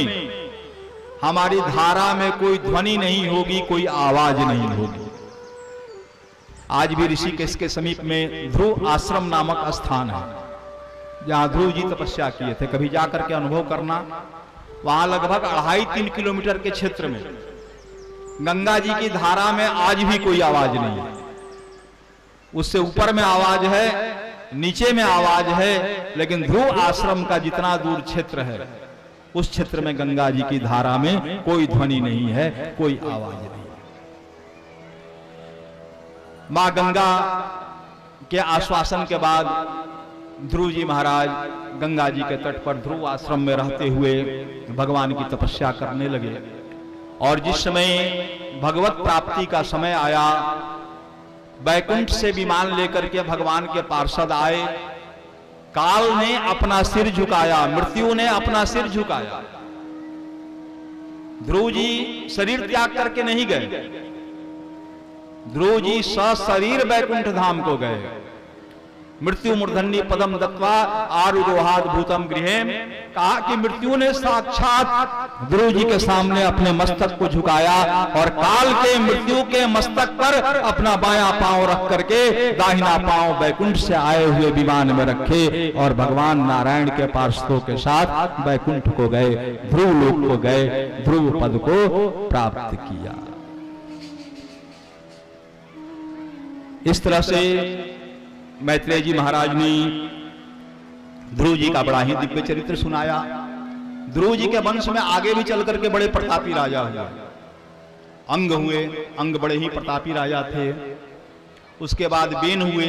हमारी धारा में कोई ध्वनि नहीं होगी, कोई आवाज नहीं होगी। आज भी ऋषिकेश के समीप में ध्रुव आश्रम नामक स्थान है जहां ध्रुव जी तपस्या किए थे। कभी जाकर के अनुभव करना। वहां लगभग 2.5-3 किलोमीटर के क्षेत्र में गंगा जी की धारा में आज भी कोई आवाज नहीं है। उससे ऊपर में आवाज है, नीचे में आवाज है, लेकिन ध्रुव आश्रम का जितना दूर क्षेत्र है उस क्षेत्र में गंगा जी की धारा में कोई ध्वनि नहीं है, कोई आवाज नहीं। मां गंगा के आश्वासन के बाद ध्रुव जी महाराज गंगा जी के तट पर ध्रुव आश्रम में रहते हुए भगवान की तपस्या करने लगे। और जिस समय भगवत प्राप्ति का समय आया, बैकुंठ से विमान लेकर के भगवान के पार्षद आए। काल ने अपना सिर झुकाया, मृत्यु ने अपना सिर झुकाया। ध्रुव जी शरीर त्याग करके नहीं गए, ध्रुव जी सशरीर बैकुंठ धाम को गए। मृत्यु मूर्धन्य पदम दत्वा आरूढ़ोहाद भूतम गृहेम। कहा कि मृत्यु ने साक्षात ध्रुव जी के सामने अपने मस्तक को झुकाया और काल के मृत्यु के मस्तक पर अपना बायां पांव रख करके दाहिना पांव बैकुंठ से आए हुए विमान में रखे और भगवान नारायण के पार्षदों के साथ बैकुंठ को गए, ध्रुव लोक को गए, ध्रुव पद को प्राप्त किया। इस तरह से मैत्रेय जी महाराज ने ध्रुव जी का बड़ा ही दिव्य चरित्र सुनाया। ध्रुव जी के वंश में आगे भी चल करके बड़े प्रतापी राजा हुए, अंग हुए, अंग बड़े ही प्रतापी राजा थे। उसके बाद बेन हुए,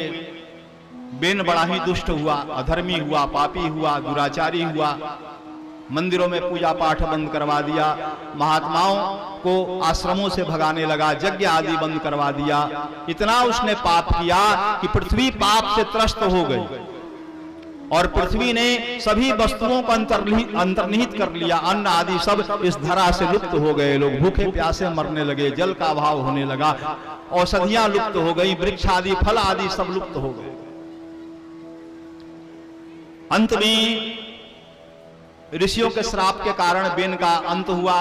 बेन बड़ा ही दुष्ट हुआ, अधर्मी हुआ, पापी हुआ, दुराचारी हुआ, मंदिरों में पूजा पाठ बंद करवा दिया, महात्माओं को आश्रमों से भगाने लगा, यज्ञ आदि बंद करवा दिया। इतना उसने पाप किया कि पृथ्वी पाप से त्रस्त हो गई और पृथ्वी ने सभी वस्तुओं को अंतर्निहित कर लिया। अन्न आदि सब इस धरा से लुप्त हो गए, लोग भूखे प्यासे मरने लगे, जल का अभाव होने लगा, औषधियां लुप्त हो गई, वृक्ष आदि फल आदि सब लुप्त हो गए। अंत में ऋषियों के श्राप के कारण बेन का अंत हुआ।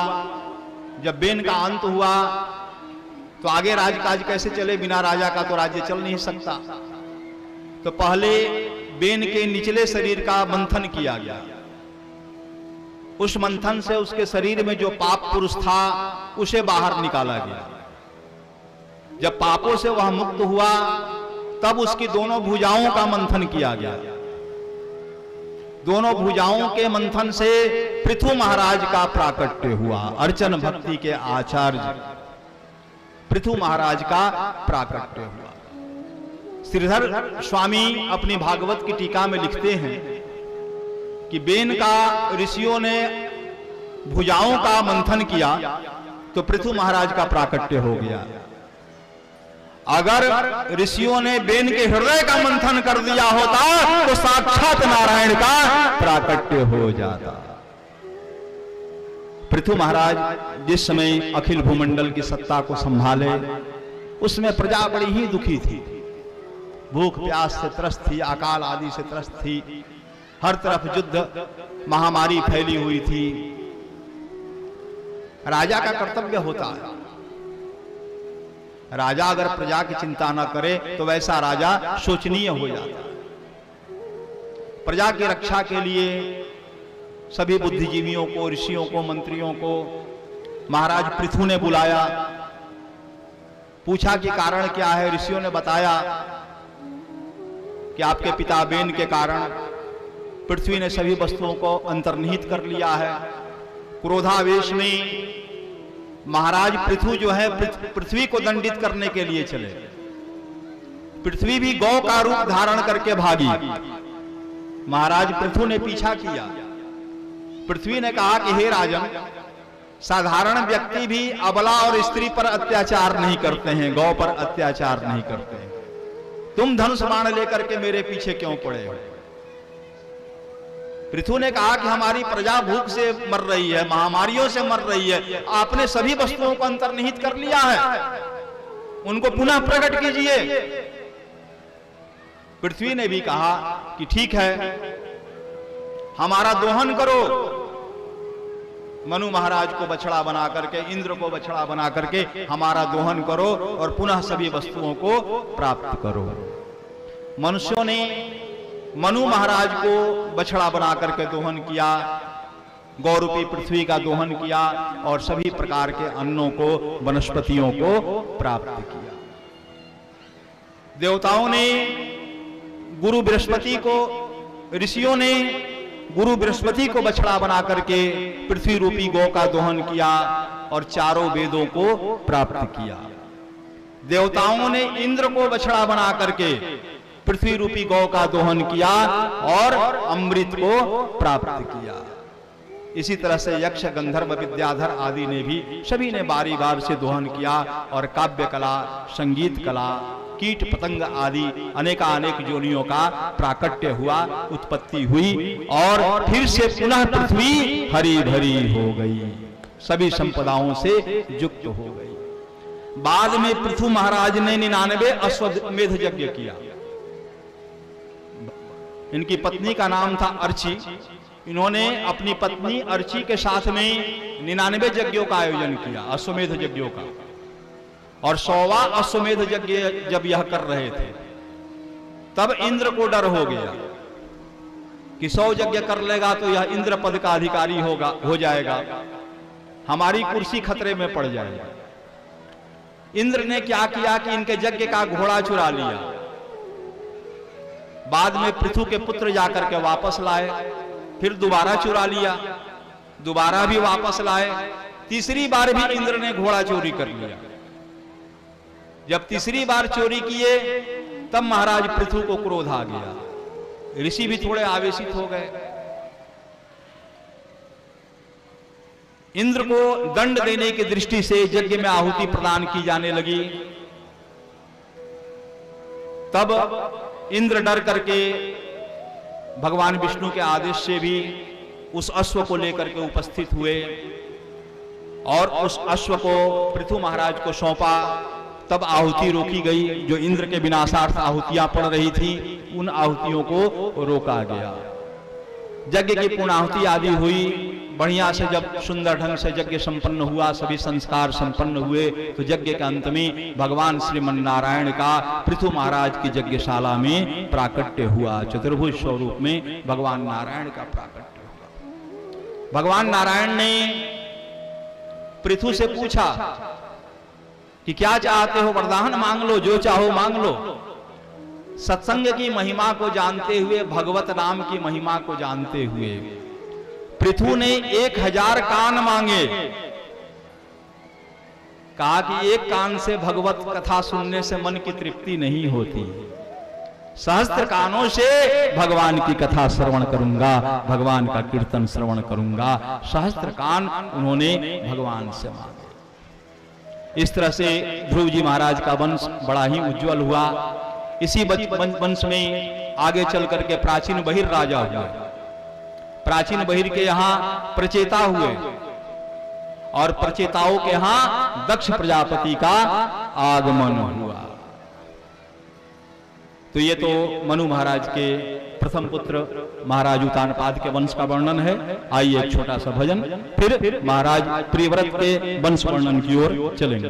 जब बेन का अंत हुआ तो आगे राजकाज कैसे चले, बिना राजा का तो राज्य चल नहीं सकता। तो पहले बेन के निचले शरीर का मंथन किया गया उस मंथन से उसके शरीर में जो पाप पुरुष था उसे बाहर निकाला गया। जब पापों से वह मुक्त हुआ तब उसकी दोनों भुजाओं का मंथन किया गया। दोनों भुजाओं के मंथन से पृथु महाराज का प्राकट्य हुआ। अर्चन भक्ति के आचार्य पृथु महाराज का प्राकट्य हुआ। श्रीधर स्वामी अपनी भागवत की टीका में लिखते हैं कि बेन का ऋषियों ने भुजाओं का मंथन किया तो पृथु महाराज का प्राकट्य हो गया। अगर ऋषियों ने बेन के हृदय का मंथन कर दिया होता तो साक्षात नारायण का प्राकट्य हो जाता। पृथु महाराज जिस समय अखिल भूमंडल की सत्ता को संभाले उसमें प्रजा बड़ी ही दुखी थी, भूख प्यास से त्रस्त थी, अकाल आदि से त्रस्त थी, हर तरफ युद्ध महामारी फैली हुई थी। राजा का कर्तव्य होता है, राजा अगर प्रजा की चिंता न करे तो वैसा राजा शोचनीय हो जाता है। प्रजा की रक्षा के लिए सभी बुद्धिजीवियों को, ऋषियों को, मंत्रियों को महाराज पृथु ने बुलाया, पूछा कि कारण क्या है। ऋषियों ने बताया कि आपके पिता बेन के कारण पृथ्वी ने सभी वस्तुओं को अंतर्निहित कर लिया है। क्रोधावेश में महाराज पृथु जो है पृथ्वी को दंडित करने के लिए चले। पृथ्वी भी गौ का रूप धारण करके भागी। महाराज पृथु ने पीछा किया। पृथ्वी ने कहा कि हे राजन, साधारण व्यक्ति भी अबला और स्त्री पर अत्याचार नहीं करते हैं, गौ पर अत्याचार नहीं करते हैं। तुम धनुष बाण लेकर के मेरे पीछे क्यों पड़े हो? पृथु ने कहा कि हमारी प्रजा भूख से मर रही है, महामारियों से मर रही है, आपने सभी वस्तुओं को अंतर्निहित कर लिया है, उनको पुनः प्रकट कीजिए। पृथ्वी ने भी कहा कि ठीक है, हमारा दोहन करो। मनु महाराज को बछड़ा बना करके, इंद्र को बछड़ा बना करके हमारा दोहन करो और पुनः सभी वस्तुओं को प्राप्त करो। मनुष्यों ने मनु महाराज को बछड़ा बना करके दोहन किया, गौरूपी पृथ्वी का दोहन किया और सभी प्रकार के अन्नों को, वनस्पतियों को प्राप्त किया। देवताओं ने गुरु बृहस्पति को, ऋषियों ने गुरु बृहस्पति को बछड़ा बना करके पृथ्वी रूपी गौ का दोहन किया और चारों वेदों को प्राप्त किया। देवताओं ने इंद्र को बछड़ा बना करके पृथ्वी रूपी गौ का दोहन किया और अमृत को प्राप्त किया। इसी तरह से यक्ष, गंधर्व, विद्याधर आदि ने भी, सभी ने बारी बार से दोहन किया और काव्य कला, संगीत कला, कीट पतंग आदि अनेकानेक योनियों का प्राकट्य हुआ, उत्पत्ति हुई और फिर से पुनः पृथ्वी हरी भरी हो गई, सभी संपदाओं से युक्त हो गई। बाद में पृथु महाराज ने 99 अश्वमेध यज्ञ किया। इनकी पत्नी का नाम था अर्ची। इन्होंने अपनी पत्नी अर्ची के साथ में 99 यज्ञों का आयोजन किया, अश्वमेध यज्ञों का। और 100वां अश्वमेध यज्ञ जब यह कर रहे थे तब इंद्र को डर हो गया कि 100 यज्ञ कर लेगा तो यह इंद्र पद का अधिकारी हो जाएगा, हमारी कुर्सी खतरे में पड़ जाएगी। इंद्र ने क्या किया कि इनके यज्ञ का घोड़ा चुरा लिया। बाद में पृथु के पुत्र जाकर के वापस लाए, फिर दोबारा चुरा लिया, दोबारा भी वापस लाए, तीसरी बार भी इंद्र ने घोड़ा चोरी कर लिया। जब तीसरी बार चोरी किए तब महाराज पृथु को क्रोध आ गया। ऋषि भी थोड़े आवेशित हो गए। इंद्र को दंड देने की दृष्टि से यज्ञ में आहुति प्रदान की जाने लगी। तब इंद्र डर करके भगवान विष्णु के आदेश से भी उस अश्व को लेकर के उपस्थित हुए और उस अश्व को पृथु महाराज को सौंपा। तब आहुति रोकी गई। जो इंद्र के विनाशार्थ आहुतियां पड़ रही थी उन आहुतियों को रोका गया। यज्ञ की पूर्णाहुति आदि हुई। बढ़िया से जब सुंदर ढंग से यज्ञ संपन्न हुआ, सभी संस्कार संपन्न हुए, तो यज्ञ के अंत में भगवान श्रीमन नारायण का पृथु महाराज की यज्ञशाला में प्राकट्य हुआ। चतुर्भुज स्वरूप में भगवान नारायण का प्राकट्य हुआ। भगवान नारायण ने पृथु से पूछा कि क्या चाहते हो, वरदान मांग लो, जो चाहो मांग लो। सत्संग की महिमा को जानते हुए, भगवत नाम की महिमा को जानते हुए पृथु ने 1000 कान मांगे। कहा कि एक कान से भगवत कथा सुनने से मन की तृप्ति नहीं होती, सहस्त्र कानों से भगवान की कथा श्रवण करूंगा, भगवान का कीर्तन श्रवण करूंगा। सहस्त्र कान उन्होंने भगवान से मांगे। इस तरह से ध्रुव जी महाराज का वंश बड़ा ही उज्जवल हुआ। इसी वंश में आगे चल करके प्राचीन बहिर राजा हुए। प्राचीन बहिर के यहां प्रचेता हुए और प्रचेताओं के यहां दक्ष प्रजापति का आगमन हुआ। तो ये तो मनु महाराज के प्रथम पुत्र महाराज उतानपाद के वंश का वर्णन है। आइए एक छोटा सा भजन, फिर महाराज प्रियव्रत के वंश वर्णन की ओर चलेंगे।